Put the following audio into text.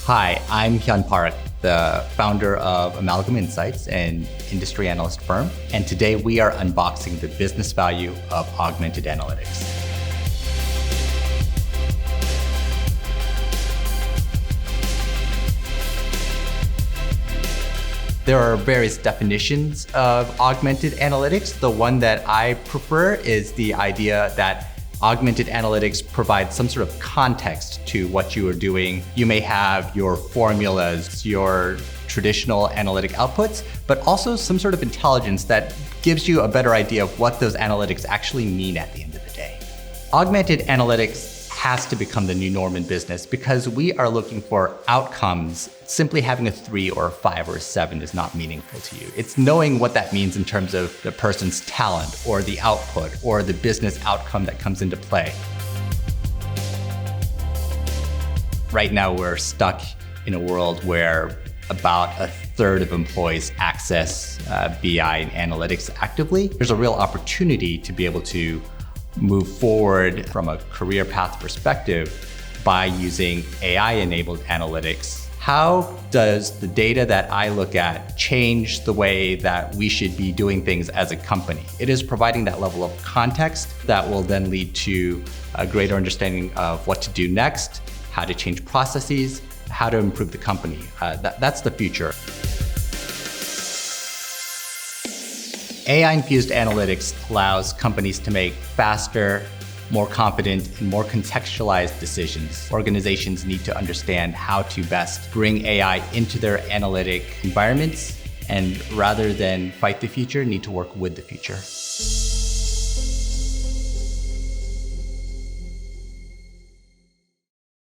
Hi, I'm Hyun Park, the founder of Amalgam Insights, an industry analyst firm. And today we are unboxing the business value of augmented analytics. There are various definitions of augmented analytics. The one that I prefer is the idea that augmented analytics provides some sort of context to what you are doing. You may have your formulas, your traditional analytic outputs, but also some sort of intelligence that gives you a better idea of what those analytics actually mean at the end of the day. Augmented analytics has to become the new norm in business because we are looking for outcomes. Simply having a 3 or a 5 or a 7 is not meaningful to you. It's knowing what that means in terms of the person's talent or the output or the business outcome that comes into play. Right now, we're stuck in a world where about a third of employees access BI and analytics actively. There's a real opportunity to be able to move forward from a career path perspective by using AI-enabled analytics. How does the data that I look at change the way that we should be doing things as a company? It is providing that level of context that will then lead to a greater understanding of what to do next, how to change processes, how to improve the company. That's the future. AI-infused analytics allows companies to make faster, more confident, and more contextualized decisions. Organizations need to understand how to best bring AI into their analytic environments, and rather than fight the future, need to work with the future.